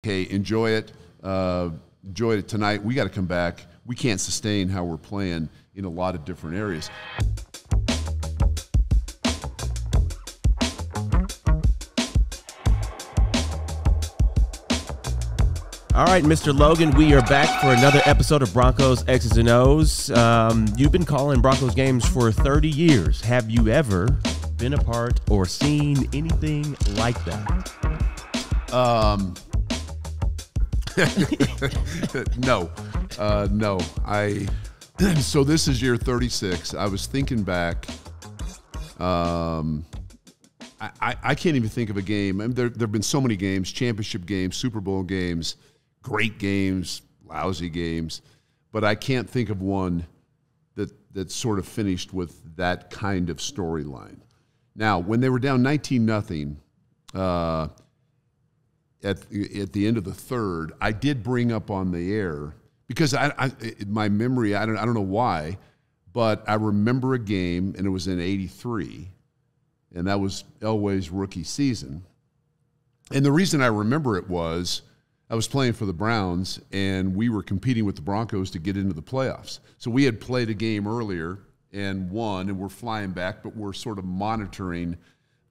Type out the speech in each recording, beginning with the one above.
Okay, enjoy it. Enjoy it tonight. We got to come back. We can't sustain how we're playing in a lot of different areas. All right, Mr. Logan, we are back for another episode of Broncos X's and O's. You've been calling Broncos games for 30 years. Have you ever been a part or seen anything like that? No. So this is year 36. I was thinking back. I can't even think of a game. I mean, there have been so many games, championship games, Super Bowl games, great games, lousy games, but I can't think of one that sort of finished with that kind of storyline. Now, when they were down 19-0 at the end of the third, I did bring up on the air because my memory, I don't know why, but I remember a game, and it was in '83, and that was Elway's rookie season. And the reason I remember it was I was playing for the Browns, and we were competing with the Broncos to get into the playoffs. So we had played a game earlier and won, and we're flying back, but we're sort of monitoring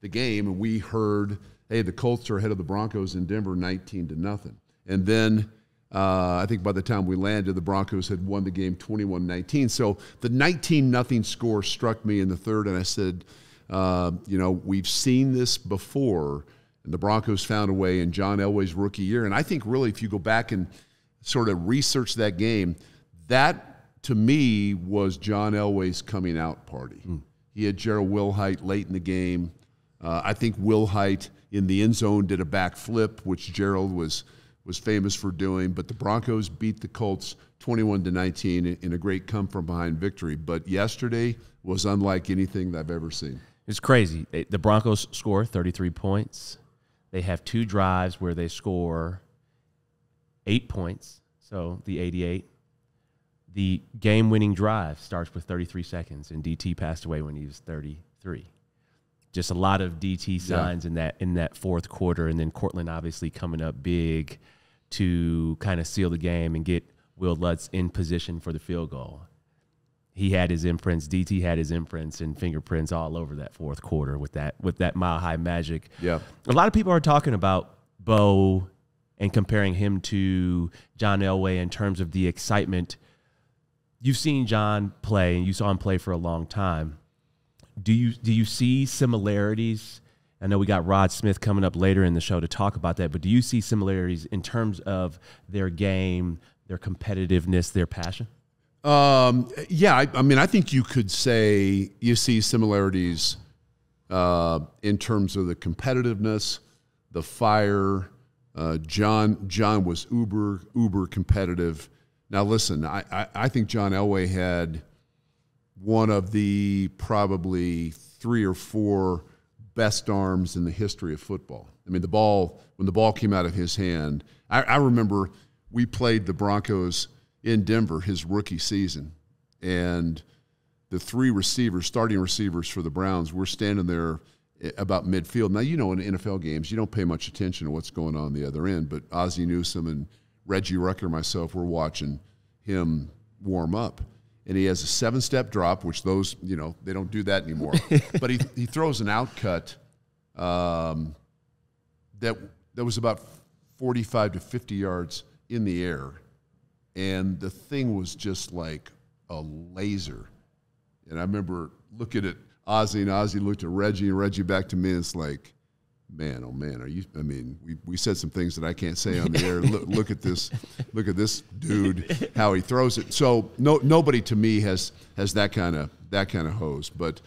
the game, and we heard, hey, the Colts are ahead of the Broncos in Denver 19-0. And then I think by the time we landed, the Broncos had won the game 21-19. So the 19-0 score struck me in the third, and I said, we've seen this before. And the Broncos found a way in John Elway's rookie year. And I think really if you go back and sort of research that game, that to me was John Elway's coming out party. He had Gerald Wilhite late in the game. I think Wilhite in the end zone did a backflip, which Gerald was famous for doing. But the Broncos beat the Colts 21-19 in a great come-from-behind victory. But yesterday was unlike anything that I've ever seen. It's crazy. The Broncos score 33 points. They have 2 drives where they score 8 points, so the 88. The game-winning drive starts with 33 seconds, and DT passed away when he was 33. Just a lot of DT signs in that fourth quarter, and then Cortland obviously coming up big to kind of seal the game and get Will Lutz in position for the field goal. He had his imprints. DT had his imprints and fingerprints all over that fourth quarter with that mile-high magic. Yeah, a lot of people are talking about Bo and comparing him to John Elway in terms of the excitement. You've seen John play, and you saw him play for a long time. Do you see similarities? I know we got Rod Smith coming up later in the show to talk about that, but do you see similarities in terms of their game, their competitiveness, their passion? Yeah, I mean, I think you could say you see similarities in terms of the competitiveness, the fire. John was uber competitive. Now, listen, I think John Elway had one of the probably 3 or 4 best arms in the history of football. I mean, when the ball came out of his hand, I remember we played the Broncos in Denver his rookie season, and the 3 starting receivers for the Browns, were standing there about midfield. Now, in NFL games, you don't pay much attention to what's going on the other end, but Ozzie Newsome and Reggie Rucker and myself were watching him warm up. And he has a 7-step drop, which those, they don't do that anymore. But he throws an outcut that was about 45 to 50 yards in the air. And the thing was just like a laser. And I remember looking at Ozzie, and Ozzie looked at Reggie, and Reggie back to me, and it's like, man, oh man, we said some things that I can't say on the air. Look at this dude, how he throws it. So nobody to me has that kind of hose. But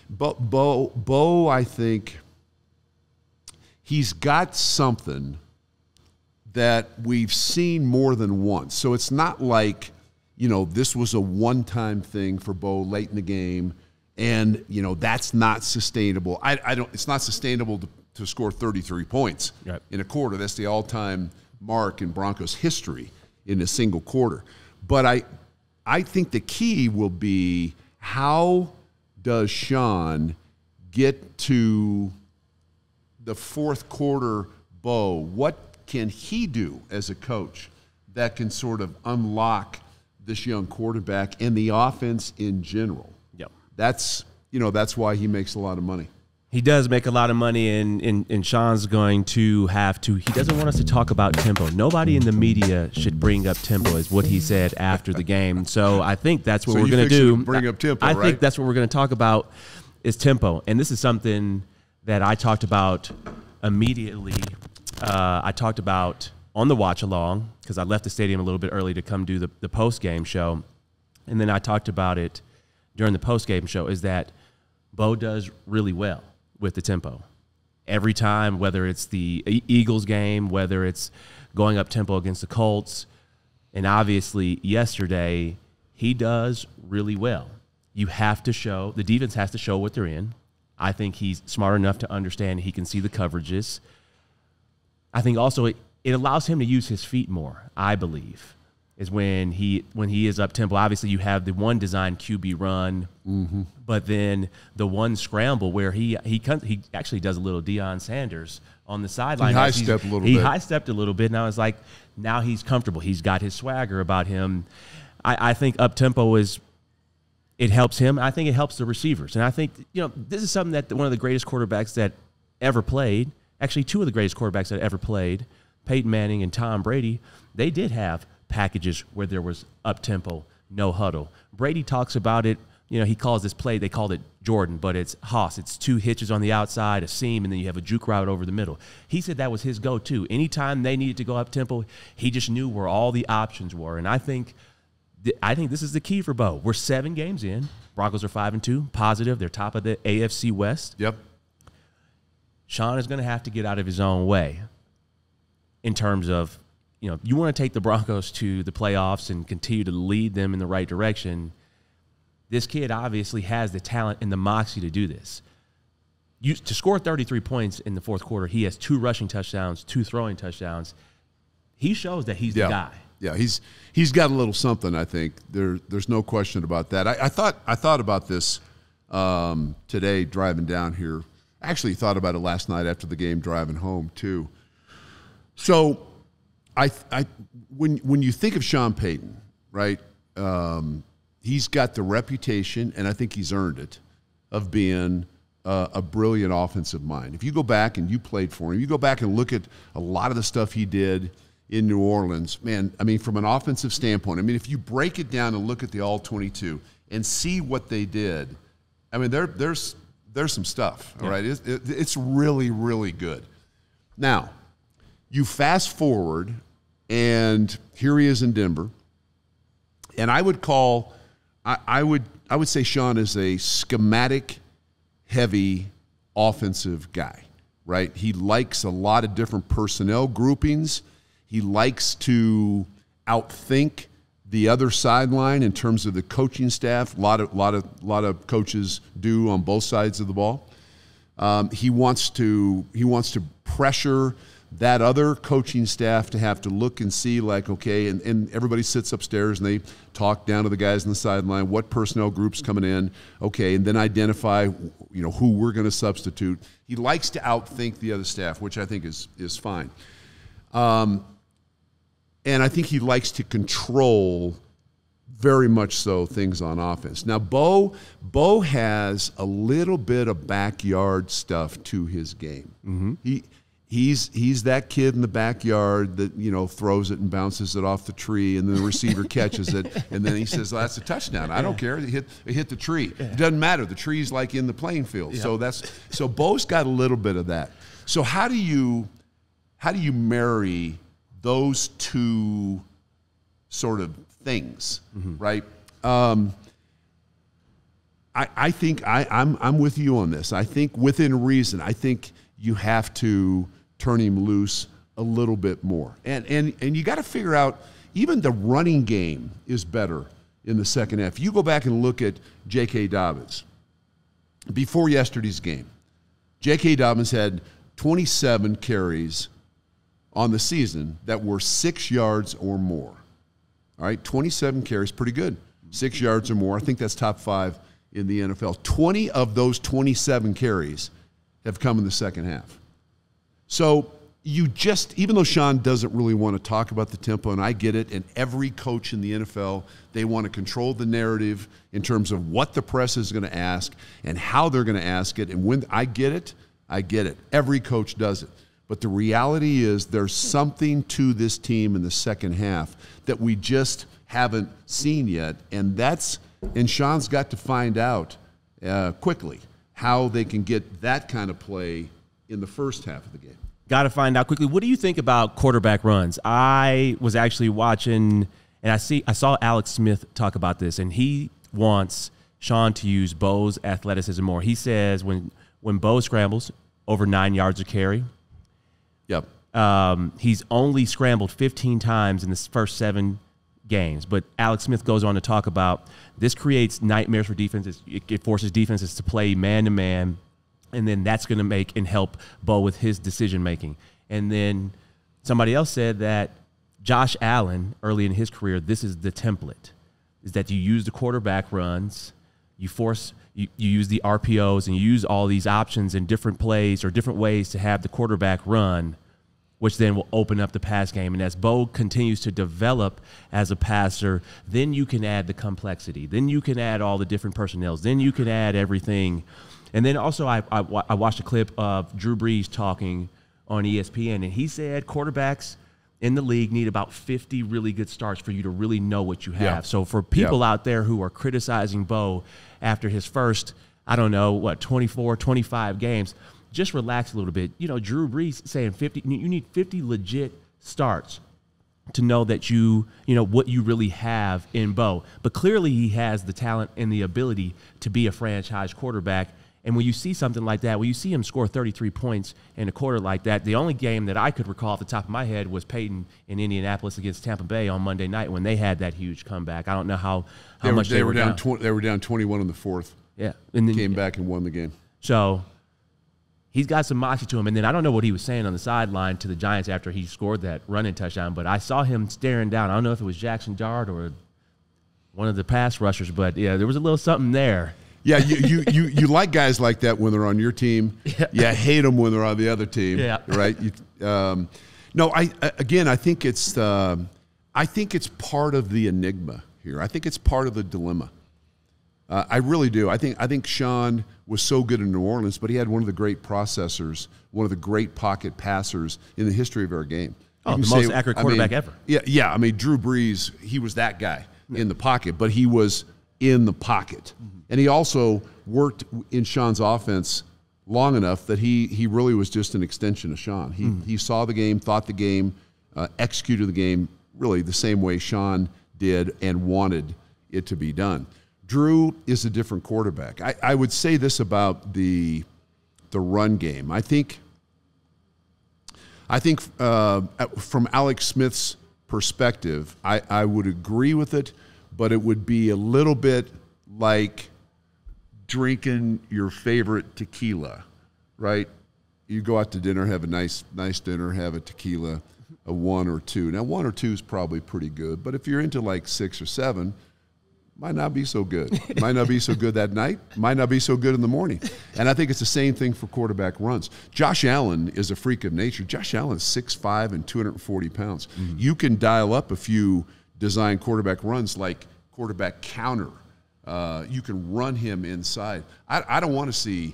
Bo, I think he's got something that we've seen more than once. So it's not like, this was a one-time thing for Bo late in the game, and, that's not sustainable. It's not sustainable to score 33 points in a quarter. That's the all-time mark in Broncos history in a single quarter. But I think the key will be, how does Sean get to the fourth quarter Bo? What can he do as a coach that can sort of unlock this young quarterback and the offense in general? Yep. That's why he makes a lot of money. He does make a lot of money, and Sean's going to have to. He doesn't want us to talk about tempo. Nobody in the media should bring up tempo, is what he said after the game. So I think that's what we're going to do. Bring up tempo, I right? think that's what we're going to talk about is tempo. And this is something that I talked about immediately. I talked about on the watch along because I left the stadium a little bit early to come do the post game show, and then I talked about it during the post game show. Is that Bo does really well with the tempo. Every time, whether it's the Eagles game, whether it's going up tempo against the Colts, and obviously yesterday, he does really well. You have to show, the defense has to show what they're in. I think he's smart enough to understand he can see the coverages. I think also it allows him to use his feet more, I believe, is when he is up tempo. Obviously, you have the one designed QB run, but then the one scramble where he actually does a little Deion Sanders on the sideline. He high-stepped a little bit. He high-stepped a little bit, and I was like, now he's comfortable. He's got his swagger about him. I think up tempo it helps him. I think it helps the receivers, and I think this is something that one of the greatest quarterbacks that ever played, actually two of the greatest quarterbacks that ever played, Peyton Manning and Tom Brady, they did have packages where there was up-tempo, no huddle. Brady talks about it. He calls this play, they called it Jordan, but it's Haas. It's two hitches on the outside, a seam, and then you have a juke route over the middle. He said that was his go-to. Anytime they needed to go up-tempo, he just knew where all the options were. And I think this is the key for Bo. We're 7 games in. Broncos are 5-2, positive. They're top of the AFC West. Yep. Sean is going to have to get out of his own way in terms of, you want to take the Broncos to the playoffs and continue to lead them in the right direction. This kid obviously has the talent and the moxie to do this. To score 33 points in the fourth quarter, he has 2 rushing touchdowns, 2 throwing touchdowns. He shows that he's the guy. Yeah, he's got a little something, I think. There's no question about that. I thought about this today driving down here. Actually thought about it last night after the game driving home too. So when you think of Sean Payton, right, he's got the reputation, and I think he's earned it, of being a brilliant offensive mind. If you go back and you played for him, you go back and look at a lot of the stuff he did in New Orleans, man, I mean, from an offensive standpoint, I mean, if you break it down and look at the All-22 and see what they did, I mean, there's some stuff, all right? It's really, really good. Now, you fast forward, and here he is in Denver, and I would say Sean is a schematic-heavy offensive guy, right? He likes a lot of different personnel groupings. He likes to outthink the other sideline in terms of the coaching staff. A lot of coaches do on both sides of the ball. He wants to pressure that other coaching staff to have to look and see, like, okay, and everybody sits upstairs and they talk down to the guys on the sideline, what personnel group's coming in, okay, and then identify, who we're going to substitute. He likes to outthink the other staff, which I think is fine. And I think he likes to control, very much so, things on offense. Now, Bo has a little bit of backyard stuff to his game. Mm-hmm. He's that kid in the backyard that throws it and bounces it off the tree, and then the receiver catches it, and then he says, "Well, that's a touchdown." I don't care. It hit the tree. It doesn't matter. The tree's like in the playing field. Yeah. So Bo's got a little bit of that. So how do you marry those two sort of things, right? I think I'm with you on this. I think within reason, I think you have to turn him loose a little bit more. And you got to figure out, even the running game is better in the second half. You go back and look at J.K. Dobbins. Before yesterday's game, J.K. Dobbins had 27 carries on the season that were 6 yards or more. All right, 27 carries, pretty good. 6 yards or more. I think that's top 5 in the NFL. 20 of those 27 carries have come in the second half. So you just, even though Sean doesn't really want to talk about the tempo, and I get it, and every coach in the NFL, they want to control the narrative in terms of what the press is going to ask and how they're going to ask it. And when I get it. Every coach does it. But the reality is there's something to this team in the second half that we just haven't seen yet. And Sean's got to find out quickly how they can get that kind of play in the first half of the game. Got to find out quickly. What do you think about quarterback runs? I was actually watching, and I saw Alex Smith talk about this, and he wants Sean to use Bo's athleticism more. He says when Bo scrambles over 9 yards a carry, yep, he's only scrambled 15 times in the first 7 games. But Alex Smith goes on to talk about this creates nightmares for defenses. It forces defenses to play man-to-man, and then that's going to make and help Bo with his decision-making. And then somebody else said that Josh Allen, early in his career, this is the template, is that you use the quarterback runs, you use the RPOs, and you use all these options and different plays or different ways to have the quarterback run, which then will open up the pass game. And as Bo continues to develop as a passer, then you can add the complexity. Then you can add all the different personnels. Then you can add everything. And then also I watched a clip of Drew Brees talking on ESPN, and he said quarterbacks in the league need about 50 really good starts for you to really know what you have. Yeah. So for people out there who are criticizing Bo after his first, 24, 25 games, just relax a little bit. Drew Brees saying 50, you need 50 legit starts to know that what you really have in Bo. But clearly he has the talent and the ability to be a franchise quarterback. And when you see something like that, when you see him score 33 points in a quarter like that, the only game that I could recall off the top of my head was Payton in Indianapolis against Tampa Bay on Monday night when they had that huge comeback. I don't know how much they were down. They were down 21 in the fourth. Yeah. And then came back and won the game. So he's got some moxie to him. And then I don't know what he was saying on the sideline to the Giants after he scored that running touchdown, but I saw him staring down. I don't know if it was Jackson Dart or one of the pass rushers, but yeah, there was a little something there. Yeah, you like guys like that when they're on your team. Yeah. You hate them when they're on the other team. Yeah. Right. I think it's part of the enigma here. I think it's part of the dilemma. I really do. I think Sean was so good in New Orleans, but he had one of the great processors, one of the great pocket passers in the history of our game. Oh, the most accurate quarterback ever. Yeah. I mean, Drew Brees, he was that guy in the pocket, but he was in the pocket. Mm-hmm. And he also worked in Sean's offense long enough that he really was just an extension of Sean. He saw the game, thought the game, executed the game really the same way Sean did and wanted it to be done. Drew is a different quarterback. I would say this about the run game. I think from Alex Smith's perspective, I would agree with it, but it would be a little bit like drinking your favorite tequila, right? You go out to dinner, have a nice dinner, have a tequila, a 1 or 2. Now, 1 or 2 is probably pretty good, but if you're into like 6 or 7, might not be so good. Might not be so good that night. Might not be so good in the morning. And I think it's the same thing for quarterback runs. Josh Allen is a freak of nature. Josh Allen is 6'5" and 240 pounds. Mm-hmm. You can dial up a few design quarterback runs like quarterback counter. You can run him inside. I don't want to see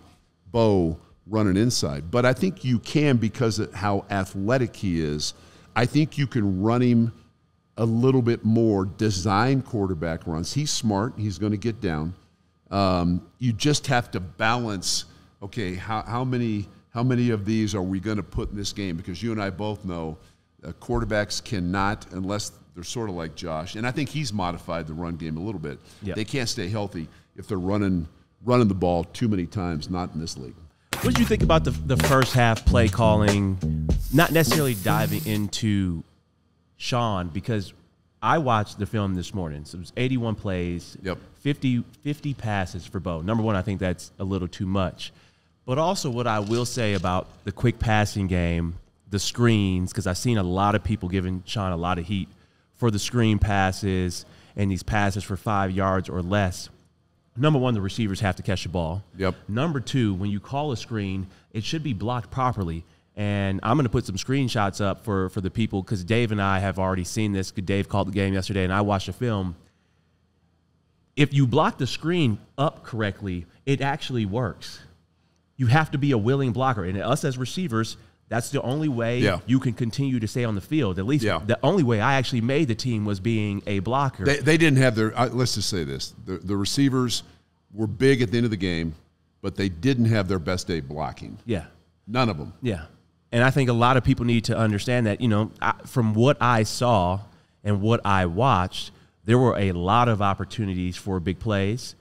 Bo running inside, but I think you can because of how athletic he is. I think you can run him a little bit more design quarterback runs. He's smart. He's going to get down. You just have to balance, okay, how many of these are we going to put in this game? Because you and I both know quarterbacks cannot, unless they're sort of like Josh, and I think he's modified the run game a little bit. Yep. They can't stay healthy if they're running the ball too many times, not in this league. What did you think about the first half play calling, not necessarily diving into Sean, because I watched the film this morning. So it was 81 plays, yep. 50 passes for Bo. Number one, I think that's a little too much. But also what I will say about the quick passing game, the screens, because I've seen a lot of people giving Sean a lot of heat for the screen passes and these passes for 5 yards or less. Number one, the receivers have to catch the ball. Yep. Number two, when you call a screen, it should be blocked properly. And I'm going to put some screenshots up for the people because Dave and I have already seen this. Dave called the game yesterday, and I watched the film. If you block the screen up correctly, it actually works. You have to be a willing blocker. And us as receivers, that's the only way you can continue to stay on the field. At least the only way I actually made the team was being a blocker. They didn't have their let's just say this. The receivers were big at the end of the game, but they didn't have their best day blocking. Yeah. None of them. Yeah. And I think a lot of people need to understand that, from what I saw and what I watched, there were a lot of opportunities for big plays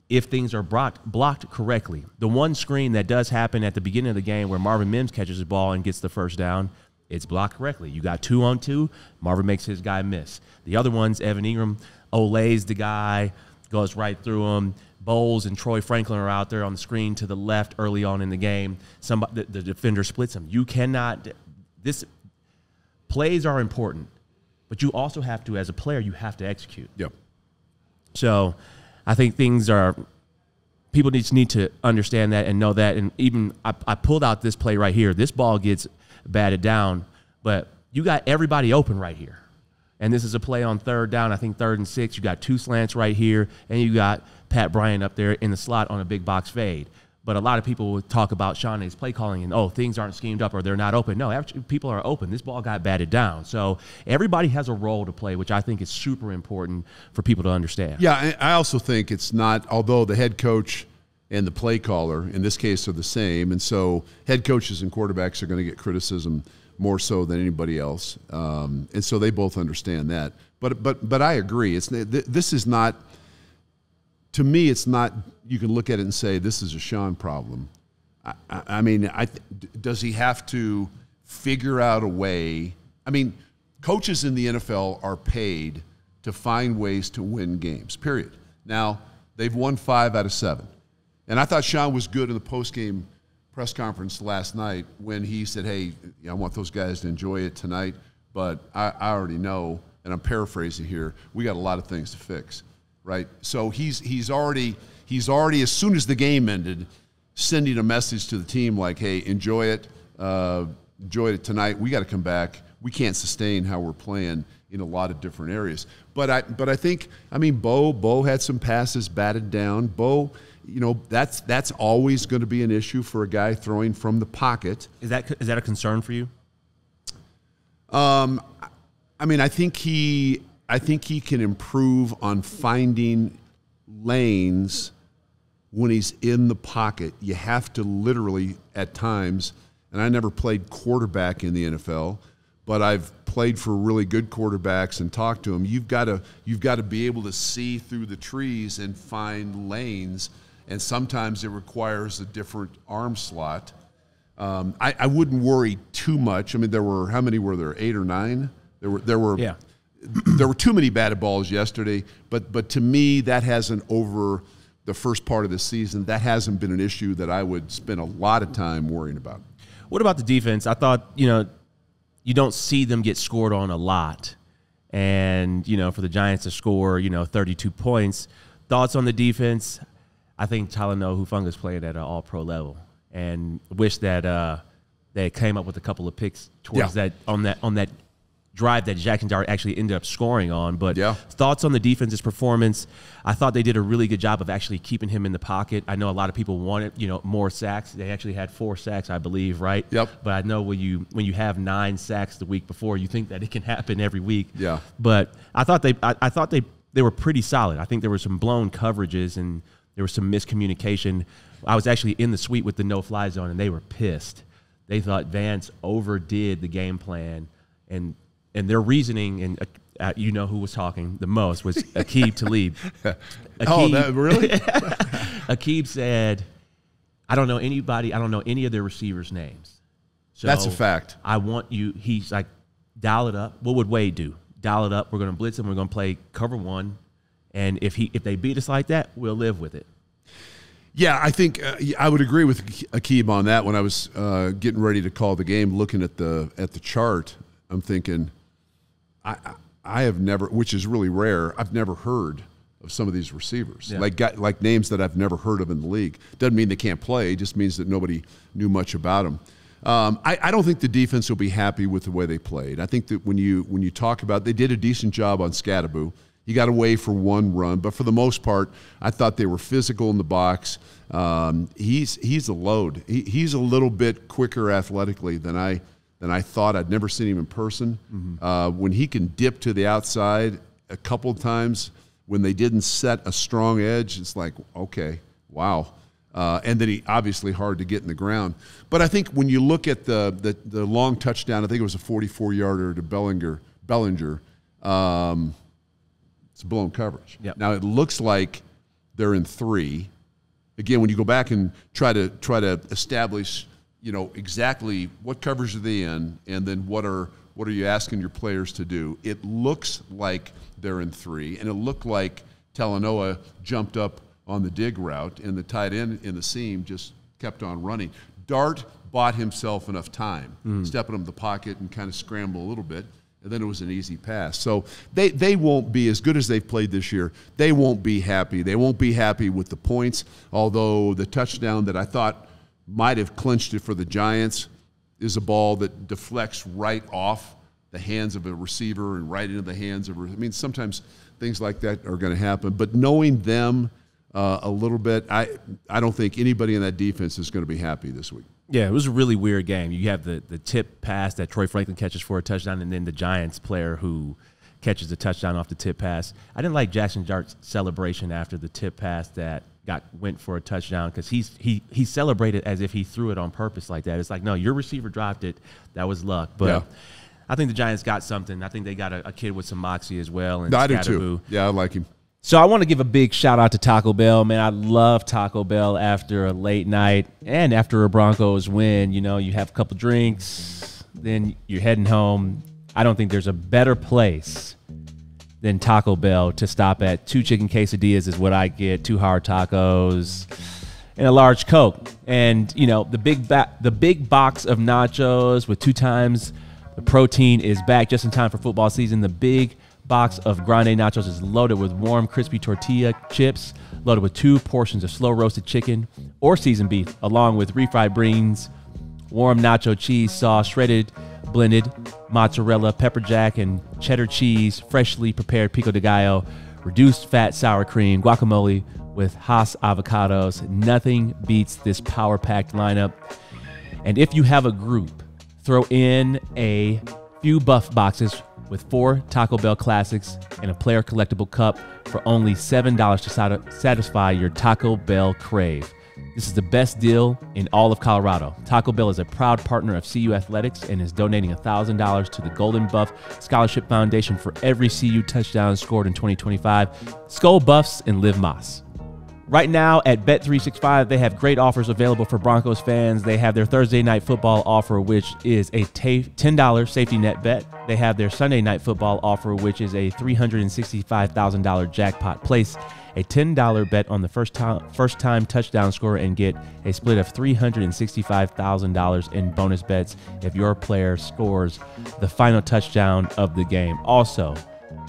if things are blocked correctly. The one screen that does happen at the beginning of the game where Marvin Mims catches the ball and gets the first down, it's blocked correctly. You got 2-on-2, Marvin makes his guy miss. The other ones, Evan Ingram olays the guy, goes right through him. Bowles and Troy Franklin are out there on the screen to the left early on in the game. The defender splits them. You cannot – plays are important, but you also have to, as a player, you have to execute. Yep. So I think people need to understand that and know that. And even I pulled out this play right here. This ball gets batted down, but you got everybody open right here. And this is a play on 3rd down, I think 3rd and 6. You got 2 slants right here, and you got Pat Bryant up there in the slot on a big box fade. But a lot of people would talk about Shauna's play calling and, things aren't schemed up or they're not open. No, actually, people are open. This ball got batted down. So everybody has a role to play, which I think is super important for people to understand. Yeah, I also think it's not, although the head coach and the play caller, in this case, are the same, and so head coaches and quarterbacks are going to get criticism more so than anybody else, and so they both understand that. But I agree. This is not, to me, it's not. You can look at it and say this is a Sean problem. I mean, does he have to figure out a way? I mean, coaches in the NFL are paid to find ways to win games. Period. Now they've won 5 out of 7, and I thought Sean was good in the postgame press conference last night when he said, hey, I want those guys to enjoy it tonight, but I already know, and I'm paraphrasing here, we got a lot of things to fix, right? So he's already, as soon as the game ended, sending a message to the team like, hey, enjoy it tonight. We got to come back. We can't sustain how we're playing in a lot of different areas. But I think, Bo had some passes batted down. Bo, that's always going to be an issue for a guy throwing from the pocket. Is that a concern for you? I think he can improve on finding lanes when he's in the pocket. You have to literally at times, and I never played quarterback in the NFL, but I've played for really good quarterbacks and talked to them. You've got to be able to see through the trees and find lanes. And sometimes it requires a different arm slot. I wouldn't worry too much. How many were there? 8 or 9? There were too many batted balls yesterday. But to me, that hasn't, over the first part of the season, that hasn't been an issue that I would spend a lot of time worrying about. What about the defense? I thought, you don't see them get scored on a lot. And, for the Giants to score, 32 points. Thoughts on the defense? I think Talanoa Hufanga's playing at an all-pro level, and wish that they came up with a couple of picks towards that on that drive that Jacksonville actually ended up scoring on. But thoughts on the defense's performance? I thought they did a really good job of actually keeping him in the pocket. I know a lot of people wanted more sacks. They actually had 4 sacks, I believe, right? Yep. But I know when you have 9 sacks the week before, you think that it can happen every week. Yeah. But I thought they were pretty solid. I think there were some blown coverages and there was some miscommunication. I was actually in the suite with the no-fly zone, and they were pissed. They thought Vance overdid the game plan, and their reasoning, and who was talking the most, was Aqib Talib. Really? Aqib said, I don't know anybody. I don't know any of their receivers' names. So that's a fact. I want you. He's like, dial it up. What would Wade do? Dial it up. We're going to blitz them. We're going to play cover 1. And if they beat us like that, we'll live with it. Yeah, I think I would agree with Aqib on that. When I was getting ready to call the game, looking at the chart, I'm thinking, I have never, which is really rare, I've never heard of some of these receivers. Yeah. Like names that I've never heard of in the league. Doesn't mean they can't play, it just means that nobody knew much about them. I don't think the defense will be happy with the way they played. I think that when you talk about, they did a decent job on Scatterbo. He got away for one run, but for the most part, I thought they were physical in the box. He's a load. He's a little bit quicker athletically than I thought. I'd never seen him in person. Mm-hmm. When he can dip to the outside a couple of times, when they didn't set a strong edge, it's like, okay, wow. And then he obviously hard to get in the ground. But I think when you look at the long touchdown, I think it was a 44-yarder to Bellinger. It's blown coverage. Yep. Now it looks like they're in 3. Again, when you go back and try to establish, exactly what coverage are they in, and then what are you asking your players to do? It looks like they're in 3, and it looked like Talanoa jumped up on the dig route, and the tight end in the seam just kept on running. Dart bought himself enough time, stepping into the pocket and kind of scramble a little bit, and then it was an easy pass. So they won't be, as good as they've played this year, they won't be happy. They won't be happy with the points, although the touchdown that I thought might have clinched it for the Giants is a ball that deflects right off the hands of a receiver and right into the hands of sometimes things like that are going to happen. But knowing them a little bit, I don't think anybody in that defense is going to be happy this week. Yeah, it was a really weird game. You have the tip pass that Troy Franklin catches for a touchdown, and then the Giants player who catches the touchdown off the tip pass. I didn't like Jackson Dart's celebration after the tip pass that went for a touchdown, because he celebrated as if he threw it on purpose like that. It's like, no, your receiver dropped it. That was luck. But yeah. I think the Giants got something. I think they got a kid with some moxie as well. And I do too. Yeah, I like him. So I want to give a big shout out to Taco Bell. Man, I love Taco Bell after a late night and after a Broncos win. You have a couple drinks, then you're heading home. I don't think there's a better place than Taco Bell to stop at. 2 chicken quesadillas is what I get, 2 hard tacos, and a large Coke. And, the big box of nachos with 2 times the protein is back just in time for football season. The big box of grande nachos is loaded with warm, crispy tortilla chips, loaded with 2 portions of slow-roasted chicken or seasoned beef, along with refried beans, warm nacho cheese sauce, shredded, blended mozzarella, pepper jack, and cheddar cheese, freshly prepared pico de gallo, reduced fat sour cream, guacamole with Hass avocados. Nothing beats this power-packed lineup. And if you have a group, throw in a few buff boxes with 4 Taco Bell classics and a player collectible cup for only $7 to satisfy your Taco Bell crave. This is the best deal in all of Colorado. Taco Bell is a proud partner of CU Athletics and is donating $1,000 to the Golden Buff Scholarship Foundation for every CU touchdown scored in 2025. Skull Buffs and Live Moss. Right now at Bet365, they have great offers available for Broncos fans. They have their Thursday night football offer, which is a $10 safety net bet. They have their Sunday night football offer, which is a $365,000 jackpot. Place a $10 bet on the first time touchdown scorer and get a split of $365,000 in bonus bets if your player scores the final touchdown of the game. Also,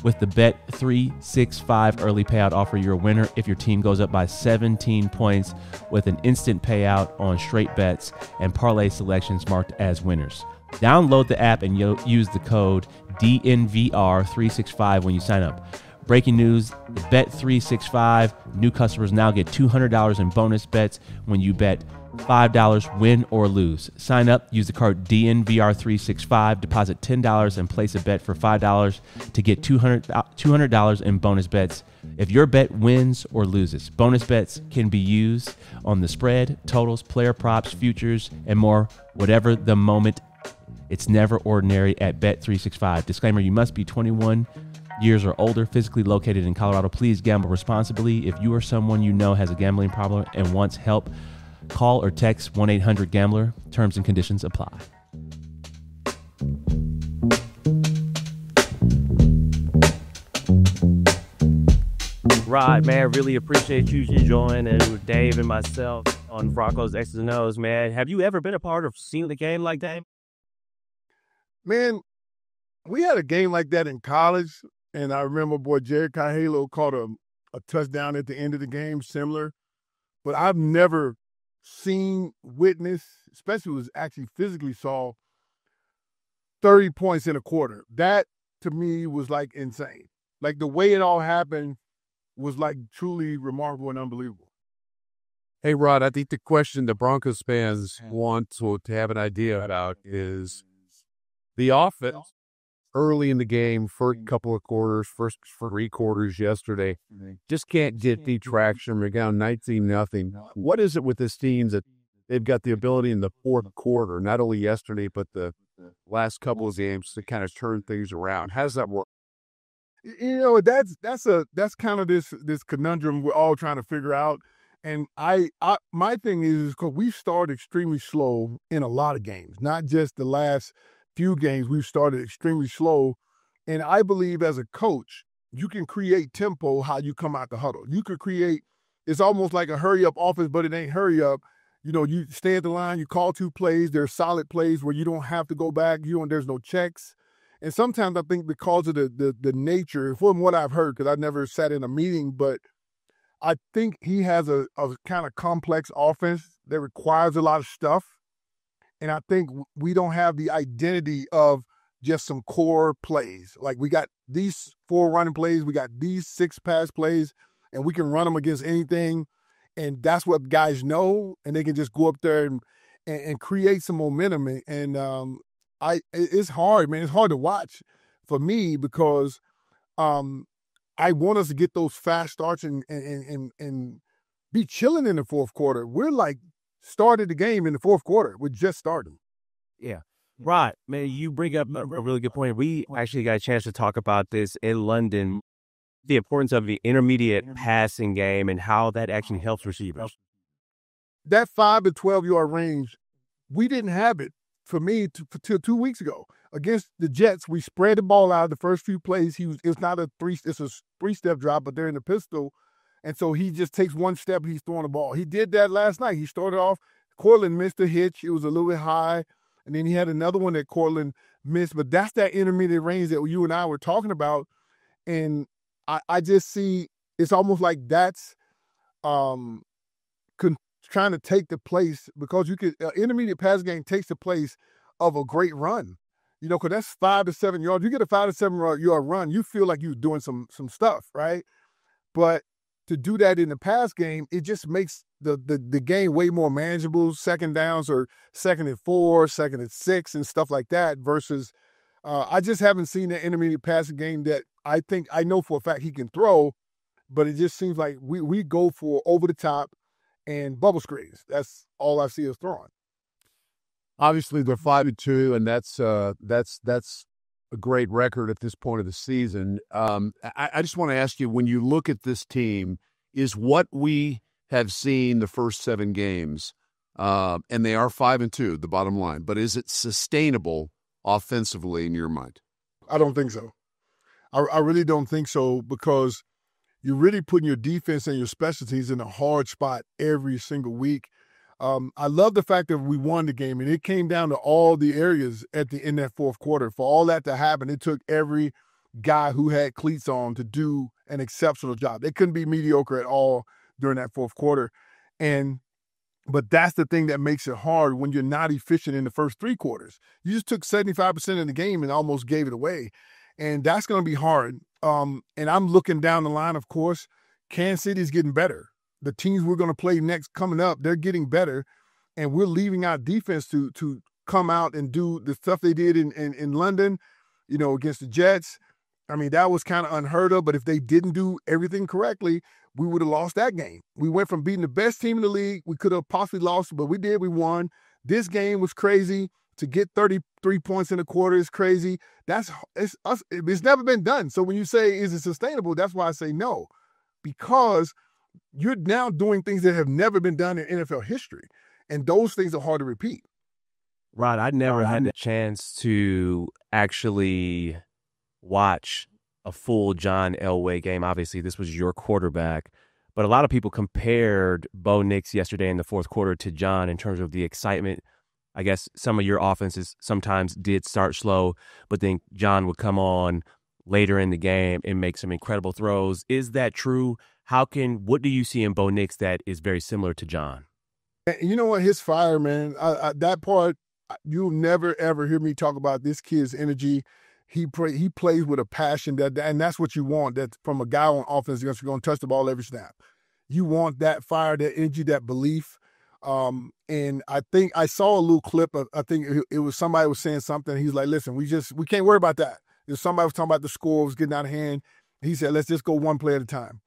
with the Bet365 early payout offer, you're a winner if your team goes up by 17 points with an instant payout on straight bets and parlay selections marked as winners. Download the app and use the code DNVR365 when you sign up. Breaking news, Bet365 new customers now get $200 in bonus bets when you bet $5 win or lose. Sign up, use the code DNVR365, deposit $10 and place a bet for $5 to get $200 in bonus bets if your bet wins or loses. Bonus bets can be used on the spread, totals, player props, futures, and more. Whatever the moment, it's never ordinary at Bet365. Disclaimer, you must be 21 years or older, physically located in Colorado. Please gamble responsibly. If you or someone you know has a gambling problem and wants help, call or text 1-800-GAMBLER. Terms and conditions apply. Rod, man, really appreciate you joining with Dave and myself on Broncos X O, man. Have you ever been a part of seeing the game like that? Man, we had a game like that in college, and I remember boy Jerry Kahalo caught a touchdown at the end of the game, similar. But I've never seen, witnessed, especially was actually physically saw 30 points in a quarter. That, to me, was, like, insane. Like, the way it all happened was, like, truly remarkable and unbelievable. Hey, Rod, I think the question the Broncos fans want to have an idea about is the offense early in the game, first couple of quarters, first 3 quarters yesterday, just can't get the traction. We're down 19-0. What is it with this team that they've got the ability in the fourth quarter, not only yesterday, but the last couple of games to kind of turn things around? How does that work? You know, that's kind of this conundrum we're all trying to figure out. And my thing is because we started extremely slow in a lot of games, not just the last few games. We've started extremely slow. And I believe as a coach, you can create tempo how you come out the huddle. You could create, it's almost like a hurry up offense, but it ain't hurry up. You know, you stay at the line, you call 2 plays. There's solid plays where you don't have to go back. There's no checks. And sometimes I think because of the nature, from what I've heard, because I've never sat in a meeting, but I think he has a kind of complex offense that requires a lot of stuff. And I think we don't have the identity of just some core plays. Like, we got these 4 running plays, we got these 6 pass plays, and we can run them against anything. And that's what guys know, and they can just go up there and create some momentum. And it's hard, man. It's hard to watch for me because I want us to get those fast starts and be chilling in the fourth quarter. We're like started the game in the fourth quarter. We're just starting. Yeah. Rod, man, you bring up a really good point. We actually got a chance to talk about this in London, the importance of the intermediate passing game and how that actually helps receivers. That 5 to 12-yard range, we didn't have it for me till 2 weeks ago. Against the Jets, we spread the ball out the first few plays. It's a 3-step drop, but they're in the pistol. And so he just takes 1 step, he's throwing the ball. He did that last night. He started off, Cortland missed a hitch. It was a little bit high. And then he had another one that Cortland missed. But that's that intermediate range that you and I were talking about. And I just see it's almost like that's trying to take the place, because intermediate pass game takes the place of a great run. You know, because that's 5 to 7 yards. You get a 5 to 7 yard run, you feel like you're doing some stuff, right? But to do that in the pass game, it just makes the game way more manageable. Second downs or 2nd and 4, 2nd and 6, and stuff like that. Versus, I just haven't seen that intermediate passing game that I know for a fact he can throw, but it just seems like we go for over the top and bubble screens. That's all I see us throwing. Obviously, they're 5-2, and that's a great record at this point of the season. I just want to ask you, when you look at this team, is what we have seen the first 7 games, and they are 5-2, the bottom line, but is it sustainable offensively in your mind? I don't think so. I really don't think so, because you're really putting your defense and your specialties in a hard spot every single week. I love the fact that we won the game, and it came down to all the areas in that fourth quarter. For all that to happen, it took every guy who had cleats on to do an exceptional job. They couldn't be mediocre at all during that fourth quarter. But that's the thing that makes it hard when you're not efficient in the first 3 quarters. You just took 75% of the game and almost gave it away. And that's going to be hard. And I'm looking down the line, of course. Kansas City's getting better. The teams we're going to play next coming up, they're getting better. And we're leaving our defense to come out and do the stuff they did in London, against the Jets. I mean, that was kind of unheard of. But if they didn't do everything correctly, we would have lost that game. We went from beating the best team in the league. We could have possibly lost, but we did. We won. This game was crazy. To get 33 points in a quarter is crazy. It's never been done. So when you say, is it sustainable? That's why I say no. Because you're now doing things that have never been done in NFL history. And those things are hard to repeat. Rod, I never had the chance to actually watch a full John Elway game. Obviously, this was your quarterback. But a lot of people compared Bo Nix yesterday in the fourth quarter to John in terms of the excitement. I guess some of your offenses sometimes did start slow, but then John would come on later in the game and make some incredible throws. Is that true? What do you see in Bo Nix that is very similar to John? And you know what? His fire, man, that part, you'll never, ever hear me talk about this kid's energy. He plays with a passion, and that's what you want. That from a guy on offense that's going to touch the ball every snap. You want that fire, that energy, that belief. And I think I saw a little clip of, I think it was somebody was saying something. He's like, listen, we can't worry about that. If somebody was talking about the score was getting out of hand. He said, let's just go one play at a time.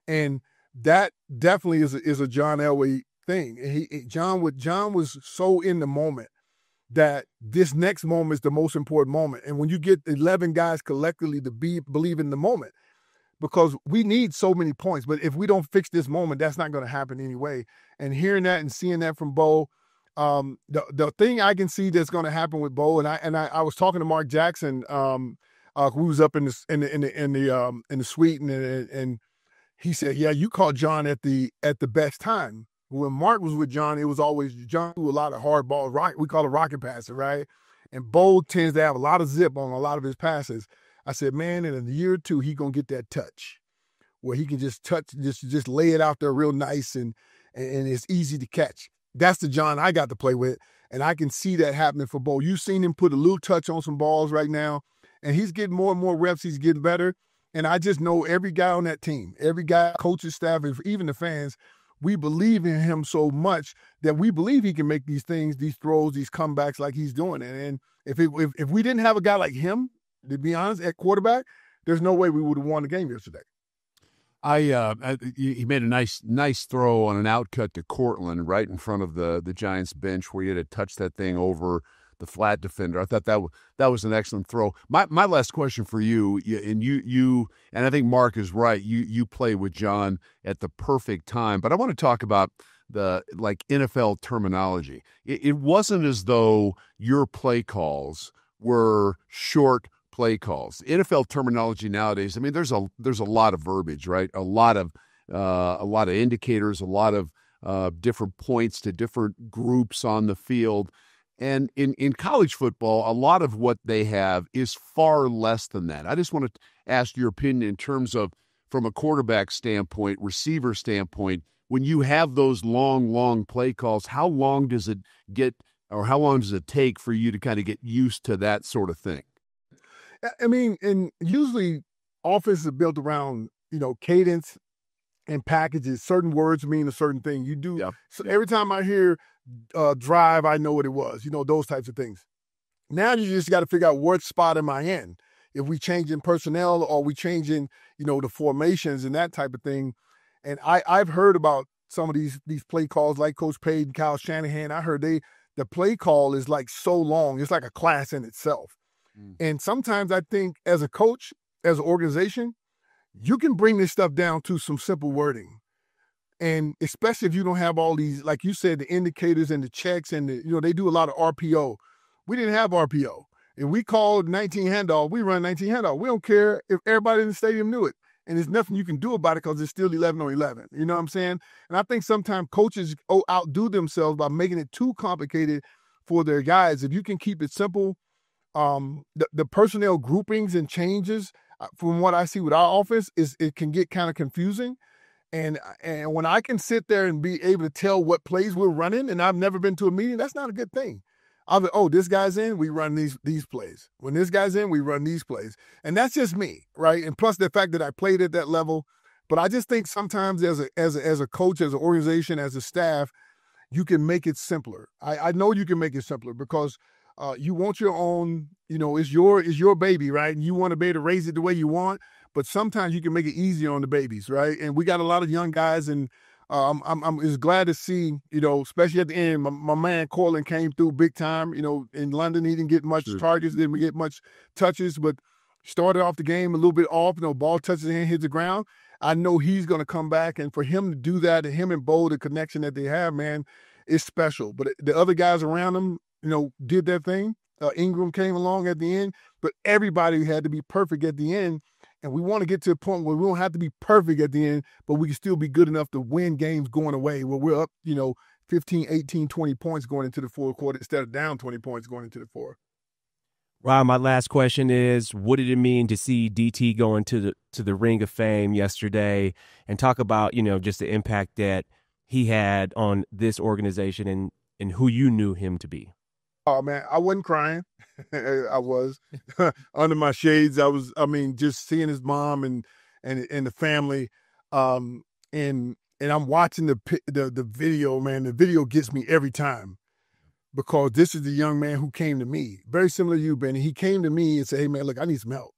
And that definitely is a John Elway thing. John was so in the moment that this next moment is the most important moment. And when you get 11 guys collectively to believe in the moment, because we need so many points, but if we don't fix this moment, that's not going to happen anyway. And hearing that and seeing that from Bo, the thing I can see that's going to happen with Bo, and I was talking to Mark Jackson, who was up in the suite, and he said, yeah, you caught John at the best time. When Mark was with John, it was always John threw a lot of hard balls. We call it rocket passer, right? And Bo tends to have a lot of zip on a lot of his passes. I said, man, in a year or two, he gonna get that touch where he can just lay it out there real nice and it's easy to catch. That's the John I got to play with, and I can see that happening for Bo. You've seen him put a little touch on some balls right now, and he's getting more and more reps. He's getting better, and I just know every guy on that team, every guy, coaches, staff, even the fans, we believe in him so much that we believe he can make these things, these throws, these comebacks like he's doing it. And if we didn't have a guy like him, to be honest, at quarterback, there's no way we would have won the game yesterday. He made a nice throw on an outcut to Cortland right in front of the Giants bench where he had to touch that thing over the flat defender. I thought that was an excellent throw. My last question for you, and I think Mark is right. You play with John at the perfect time, but I want to talk about the NFL terminology. It wasn't as though your play calls were short play calls. NFL terminology nowadays, I mean, there's a lot of verbiage, right? A lot of indicators, a lot of different points to different groups on the field. And in college football, a lot of what they have is far less than that. I just want to ask your opinion in terms of, from a quarterback standpoint, receiver standpoint, when you have those long play calls, how long does it take for you to kind of get used to that sort of thing? I mean, and usually offenses are built around, cadence and packages. Certain words mean a certain thing. You do. Yeah. So every time I hear drive, I know what it was, those types of things. Now you just got to figure out what spot am I in. If we changing personnel or we changing, the formations and that type of thing. And I've heard about some of these play calls like Coach Payton, Kyle Shanahan. I heard the play call is like so long. It's like a class in itself. And sometimes I think as a coach, as an organization, you can bring this stuff down to some simple wording. And especially if you don't have all these, like you said, the indicators and the checks and they do a lot of RPO. We didn't have RPO. If we called 19 handoff, we run 19 handoff. We don't care if everybody in the stadium knew it. And there's nothing you can do about it because it's still 11 on 11. You know what I'm saying? And I think sometimes coaches outdo themselves by making it too complicated for their guys. If you can keep it simple, the personnel groupings and changes, from what I see with our offense, it can get kind of confusing. And when I can sit there and be able to tell what plays we're running, and I've never been to a meeting, that's not a good thing. I'll be, this guy's in, we run these plays. When this guy's in, we run these plays. And that's just me, right? And plus the fact that I played at that level. But I just think sometimes as a coach, as an organization, as a staff, you can make it simpler. I know you can make it simpler because you want your own, it's your baby, right? And you want to be able to raise it the way you want. But sometimes you can make it easier on the babies, right? And we got a lot of young guys, and I'm just glad to see, especially at the end, my man Cortland came through big time. In London, he didn't get much targets, didn't get much touches, but started off the game a little bit off. Ball touches and hits the ground. I know he's going to come back, and for him to do that, and him and Bo, the connection that they have, man, is special. But the other guys around him, did their thing. Ingram came along at the end, but everybody had to be perfect at the end. And we want to get to a point where we don't have to be perfect at the end, but we can still be good enough to win games going away where we're up, 15, 18, 20 points going into the fourth quarter instead of down 20 points going into the fourth. Rob, my last question is, what did it mean to see DT going to the Ring of Fame yesterday, and talk about, just the impact that he had on this organization and who you knew him to be? Oh man, I wasn't crying. I was under my shades. Just seeing his mom and the family, and I'm watching the video. Man, the video gets me every time because this is the young man who came to me, very similar to you, Benny. He came to me and said, "Hey man, look, I need some help."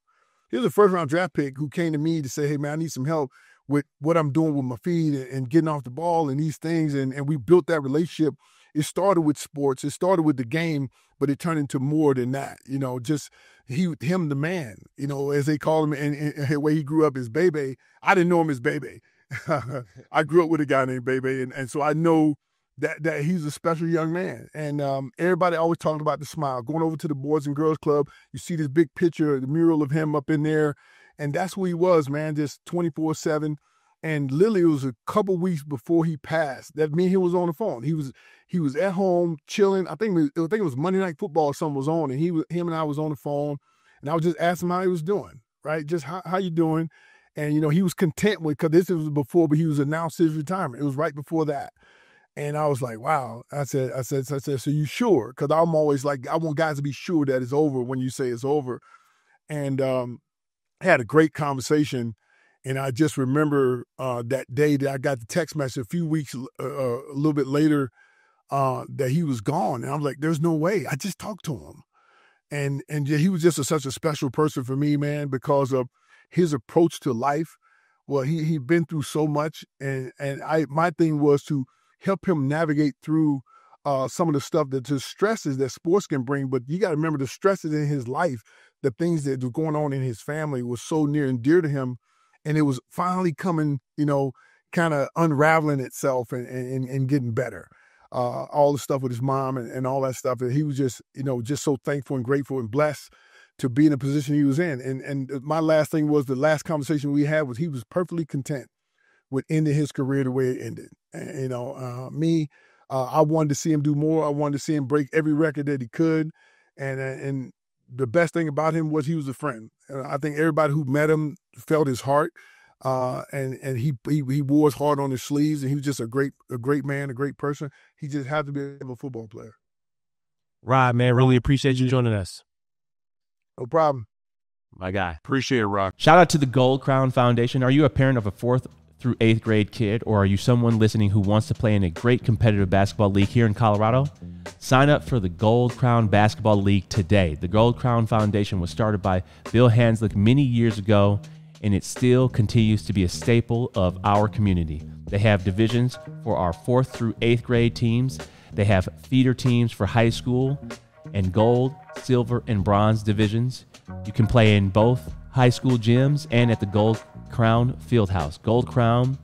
He was a first-round draft pick who came to me to say, "Hey man, I need some help with what I'm doing with my feet and getting off the ball and these things," and we built that relationship. It started with sports. It started with the game, but it turned into more than that. Just him, the man, as they call him, and the way he grew up as Bebe. I didn't know him as Bebe. I grew up with a guy named Bebe, and so I know that he's a special young man. And everybody always talking about the smile. Going over to the Boys and Girls Club, you see this big picture, the mural of him up in there, and that's who he was, man, just 24/7. And literally, it was a couple weeks before he passed that me and him was on the phone. He was at home chilling. I think it was Monday Night Football or something was on, and him and I was on the phone, and I was just asking him how he was doing, right? Just how you doing? And he was content with, because this was before, but he was announced his retirement. It was right before that, and I was like, wow. I said, so you sure? Because I'm always like, I want guys to be sure that it's over when you say it's over, and had a great conversation. And I just remember that day that I got the text message a few weeks, a little bit later, that he was gone. And I'm like, there's no way. I just talked to him. And he was just such a special person for me, man, because of his approach to life. Well, he'd been through so much. And my thing was to help him navigate through some of the stuff, the stresses that sports can bring. But you got to remember the stresses in his life, the things that were going on in his family was so near and dear to him. And it was finally coming, kind of unraveling itself and getting better. All the stuff with his mom and all that stuff. And he was just, just so thankful and grateful and blessed to be in the position he was in. And my last thing was, the last conversation we had was he was perfectly content with ending his career the way it ended. And, I wanted to see him do more. I wanted to see him break every record that he could. And the best thing about him was he was a friend. I think everybody who met him felt his heart, and he wore his heart on his sleeves, and he was just a great man, a great person. He just had to be a football player. Rod, man, really appreciate you joining us. No problem. My guy. Appreciate it, Rock. Shout out to the Gold Crown Foundation. Are you a parent of a 4th through 8th grade kid, or are you someone listening who wants to play in a great competitive basketball league here in Colorado? Sign up for the Gold Crown Basketball League today. The Gold Crown Foundation was started by Bill Hanslick many years ago, and it still continues to be a staple of our community. They have divisions for our 4th through 8th grade teams. They have feeder teams for high school and gold, silver, and bronze divisions. You can play in both high school gyms and at the Gold Crown Fieldhouse. Gold Crown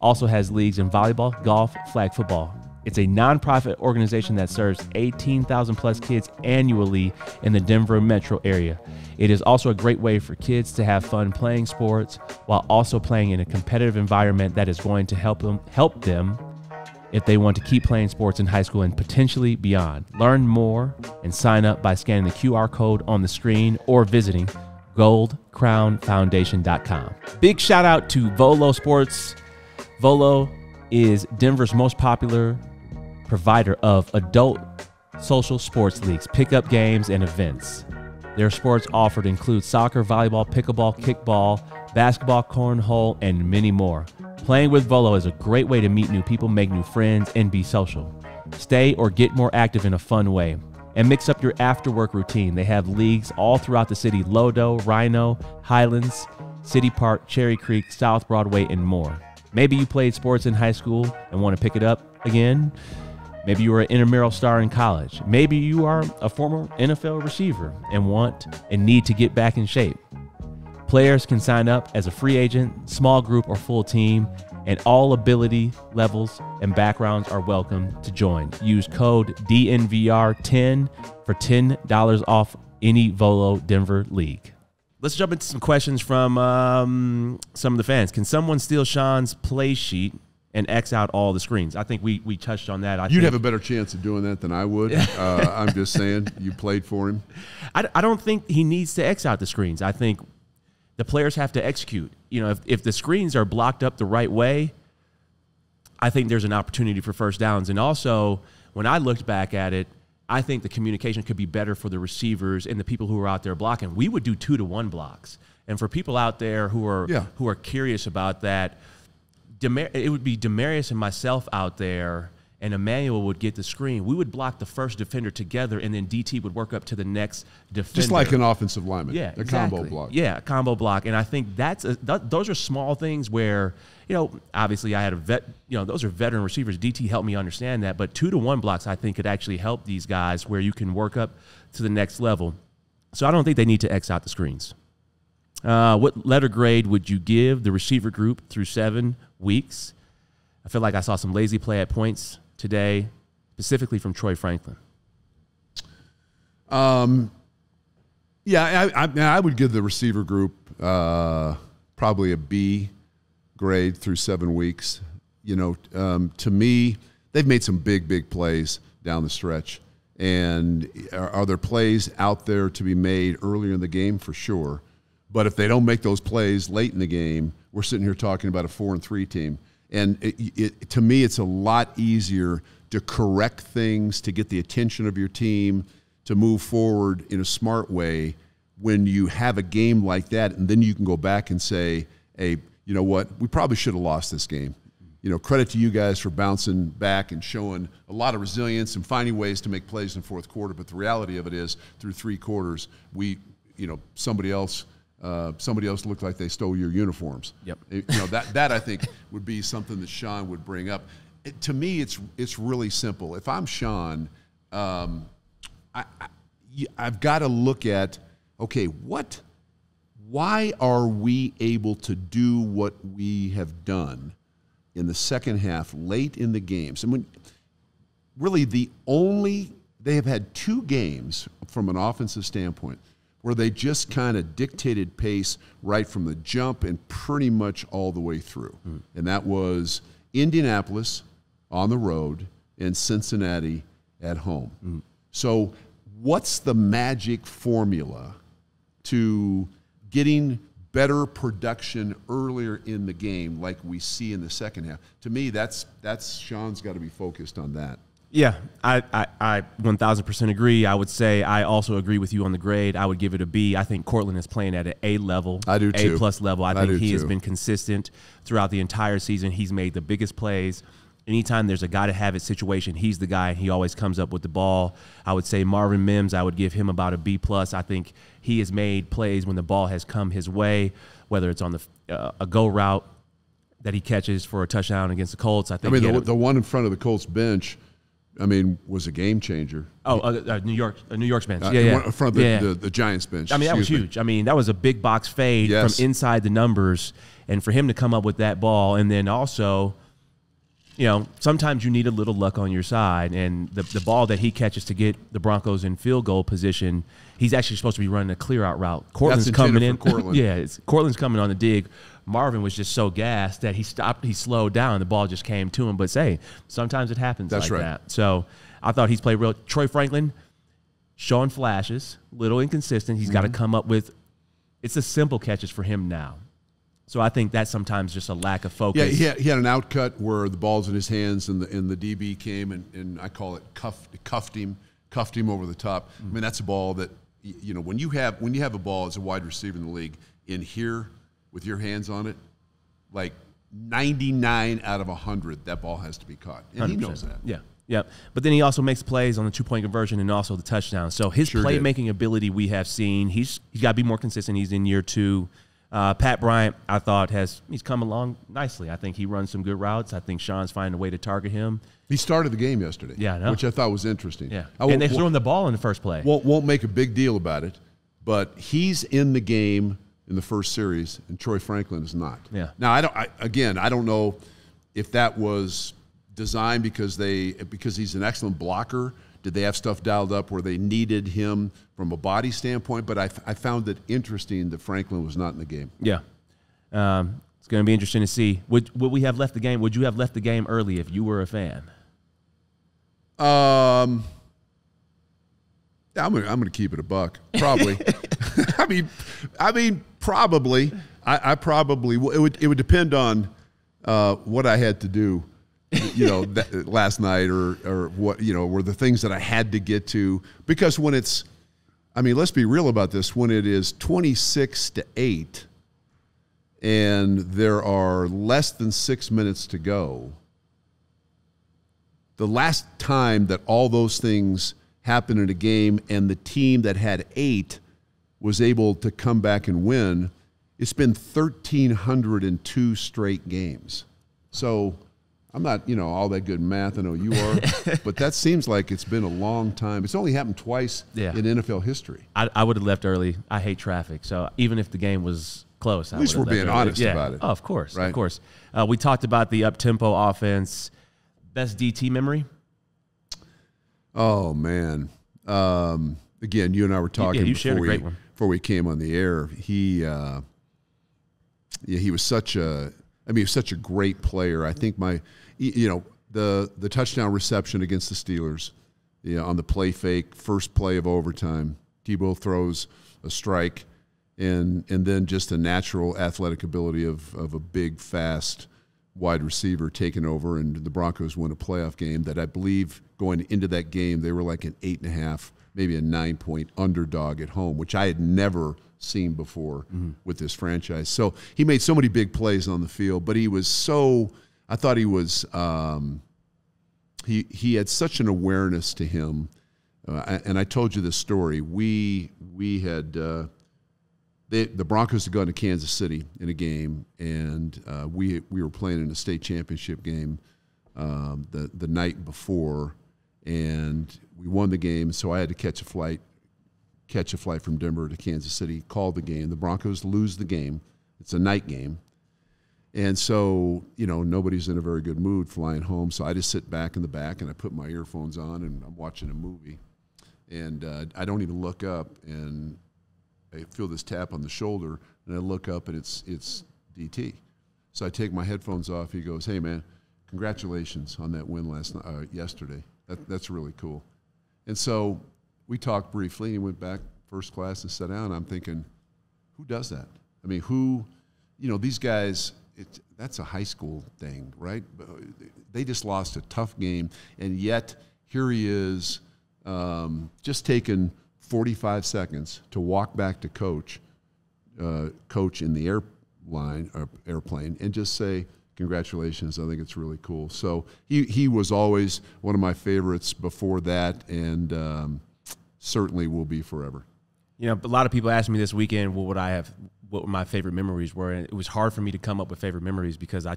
also has leagues in volleyball, golf, flag football. It's a nonprofit organization that serves 18,000 plus kids annually in the Denver metro area. It is also a great way for kids to have fun playing sports while also playing in a competitive environment that is going to help them if they want to keep playing sports in high school and potentially beyond. Learn more and sign up by scanning the QR code on the screen or visiting goldcrownfoundation.com. Big shout out to Volo Sports. Volo is Denver's most popular provider of adult social sports leagues, pickup games, and events. Their sports offered include soccer, volleyball, pickleball, kickball, basketball, cornhole, and many more. Playing with Volo is a great way to meet new people, make new friends, and be social. Stay or get more active in a fun way. And mix up your after-work routine. They have leagues all throughout the city: Lodo, Rhino, Highlands, City Park, Cherry Creek, South Broadway, and more. Maybe you played sports in high school and want to pick it up again. Maybe you were an intramural star in college. Maybe you are a former NFL receiver and want and need to get back in shape. Players can sign up as a free agent, small group, or full team, and all ability levels and backgrounds are welcome to join. Use code DNVR10 for $10 off any Volo Denver league. Let's jump into some questions from some of the fans. Can someone steal Sean's play sheet and X out all the screens? I think we touched on that. You'd have a better chance of doing that than I would. I'm just saying, you played for him. I don't think he needs to X out the screens. I think the players have to execute. You know, if the screens are blocked up the right way, I think there's an opportunity for first downs. And also, when I looked back at it, I think the communication could be better for the receivers and the people who are out there blocking. We would do 2-to-1 blocks. And for people out there who are curious about that, it would be Demarius and myself out there, and Emmanuel would get the screen. We would block the first defender together, and then DT would work up to the next defender. Just like an offensive lineman. Yeah, a exactly. combo block. Yeah, a combo block. And I think those are small things where, obviously I had those are veteran receivers. DT helped me understand that. But 2-to-1 blocks, I think, could actually help these guys where you can work up to the next level. So I don't think they need to X out the screens. What letter grade would you give the receiver group through 7 weeks? I feel like I saw some lazy play at points today, specifically from Troy Franklin. I would give the receiver group probably a B grade through 7 weeks. To me, they've made some big plays down the stretch. And are there plays out there to be made earlier in the game? For sure. But if they don't make those plays late in the game, we're sitting here talking about a 4-3 team. And to me, it's a lot easier to correct things, to get the attention of your team, to move forward in a smart way when you have a game like that. And then you can go back and say, hey, you know what? We probably should have lost this game. Credit to you guys for bouncing back and showing a lot of resilience and finding ways to make plays in the fourth quarter. But the reality of it is, through 3 quarters, somebody else looked like they stole your uniforms. Yep. That I think would be something that Sean would bring up. To me, it's really simple. If I'm Sean, I've got to look at, okay, why are we able to do what we have done in the second half, late in the games? And they have had 2 games from an offensive standpoint where they just kind of dictated pace right from the jump and pretty much all the way through. And that was Indianapolis on the road and Cincinnati at home. So what's the magic formula to getting better production earlier in the game like we see in the second half? To me, that's Sean's got to be focused on that. Yeah, I 1,000% agree. I would say I also agree with you on the grade. I would give it a B. I think Cortland is playing at an A level. I do too. A+ level. I think he has been consistent throughout the entire season. He's made the biggest plays. Anytime there's a got-to-have-it situation, he's the guy. He always comes up with the ball. I would say Marvin Mims, I would give him about a B+. I think he has made plays when the ball has come his way, whether it's on a go route that he catches for a touchdown against the Colts. I think the one in front of the Colts bench, was a game changer. New York's bench. In front of the Giants bench. That was huge. That was a big box fade from inside the numbers, and for him to come up with that ball, and then also, sometimes you need a little luck on your side, and the ball that he catches to get the Broncos in field goal position, he's actually supposed to be running a clear-out route. Cortland's coming in. Cortland. Cortland's coming on the dig. Marvin was just so gassed that he stopped. He slowed down. The ball just came to him. But sometimes it happens that. So I thought he's played real. Troy Franklin, showing flashes, little inconsistent. He's got to come up with. It's the simple catches for him now. So I think that's sometimes just a lack of focus. Yeah, he had an outcut where the ball's in his hands and the DB came and I call it cuffed him over the top. That's a ball that when you have a ball as a wide receiver in the league in here with your hands on it, like 99 out of 100, that ball has to be caught, and 100%. He knows that. Yeah. But then he also makes plays on the 2-point conversion and also the touchdown. So his playmaking ability we have seen. He's got to be more consistent. He's in year 2. Pat Bryant, I thought, he's come along nicely. I think he runs some good routes. I think Sean's finding a way to target him. He started the game yesterday, which I thought was interesting. Yeah, and they threw him the ball in the first play. Won't make a big deal about it, but he's in the game in the first series, and Troy Franklin is not. Yeah. Now, I don't know if that was designed because he's an excellent blocker. Did they have stuff dialed up where they needed him from a body standpoint? But I found it interesting that Franklin was not in the game. Yeah. It's going to be interesting to see. Would we have left the game? Would you have left the game early if you were a fan? I'm going to keep it a buck. Probably. Probably. I probably it would depend on what I had to do last night or what, were the things that I had to get to. Because when it's, let's be real about this, when it is 26-8 and there are less than 6 minutes to go, the last time that all those things happened in a game and the team that had 8 was able to come back and win, it's been 1,302 straight games. So I'm not, all that good in math. I know you are. But that seems like it's been a long time. It's only happened twice in NFL history. I would have left early. I hate traffic. So even if the game was close, at least we're being honest about it. Oh, of course. Right? Of course. We talked about the up-tempo offense. Best DT memory? Oh, man. Again, you and I were talking before we came on the air. He was such a great player. I think the touchdown reception against the Steelers, on the play fake, first play of overtime, Tebow throws a strike, and then just the natural athletic ability of a big, fast wide receiver taking over, and the Broncos win a playoff game that I believe going into that game they were like an 8.5, maybe a 9-point underdog at home, which I had never seen before with this franchise. So he made so many big plays on the field, but he was I thought he was he had such an awareness to him. And I told you this story. We had the Broncos had gone to Kansas City in a game, and we were playing in a state championship game the night before, and we won the game. So I had to catch a flight from Denver to Kansas City, call the game. The Broncos lose the game. It's a night game. And so, nobody's in a very good mood flying home. So I just sit back in the back and I put my earphones on and I'm watching a movie. And I don't even look up, and I feel this tap on the shoulder, and I look up and it's DT. So I take my headphones off. He goes, "Hey, man, congratulations on that win yesterday. That's really cool." And so we talked briefly, and he went back first class and sat down. I'm thinking, who does that? These guys, that's a high school thing, right? They just lost a tough game, and yet here he is just taking 45 seconds to walk back to coach in the airplane, and just say, "Congratulations, I think it's really cool." So he was always one of my favorites before that, and certainly will be forever. A lot of people asked me this weekend what my favorite memories were, and it was hard for me to come up with favorite memories because I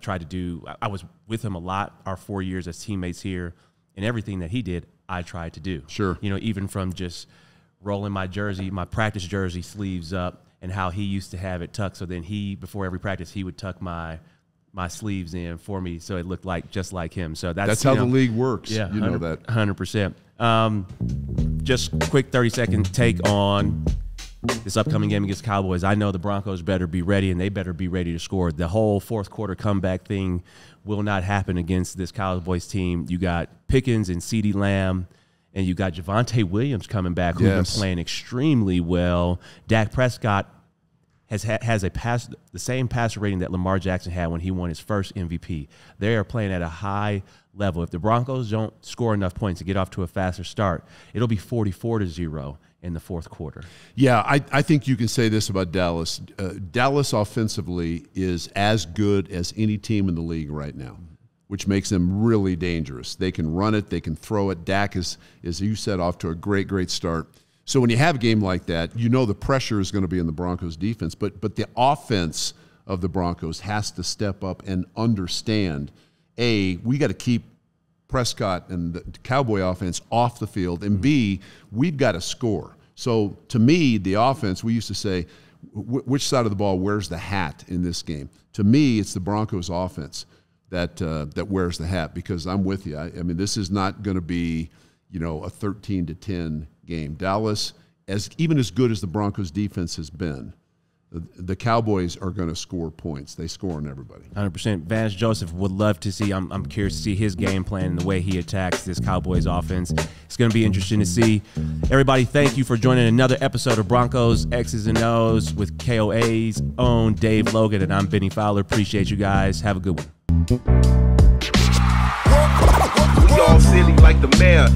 was with him a lot our 4 years as teammates here, and everything that he did, I tried to do. Sure. Even from just rolling my practice jersey sleeves up, and how he used to have it tucked. So then before every practice, he would tuck my sleeves in for me, so it looked just like him. So that's how the league works. Yeah, you know that 100%. Just quick 30-second take on this upcoming game against Cowboys. I know the Broncos better be ready, and they better be ready to score. The whole fourth quarter comeback thing will not happen against this Cowboys team. You got Pickens and CeeDee Lamb, and you got Javonte Williams coming back, who's been playing extremely well. Dak Prescott has the same passer rating that Lamar Jackson had when he won his first MVP. They are playing at a high level. If the Broncos don't score enough points to get off to a faster start, it'll be 44-0 in the fourth quarter. Yeah, I think you can say this about Dallas. Dallas offensively is as good as any team in the league right now, which makes them really dangerous. They can run it, they can throw it. Dak is, as you said, off to a great start. So when you have a game like that, the pressure is going to be in the Broncos defense, but the offense of the Broncos has to step up and understand, A, we got to keep Prescott and the Cowboy offense off the field, and B, we've got to score. So to me, the offense, we used to say, which side of the ball wears the hat in this game? To me, it's the Broncos offense that wears the hat, because I'm with you. This is not going to be, a 13-10 game. Dallas, even as good as the Broncos defense has been, the Cowboys are going to score points. They score on everybody. 100%. Vance Joseph would love to see. I'm curious to see his game plan and the way he attacks this Cowboys offense. It's going to be interesting to see. Everybody, thank you for joining another episode of Broncos X's and O's with KOA's own Dave Logan, and I'm Bennie Fowler. Appreciate you guys. Have a good one. all silly like the mayor.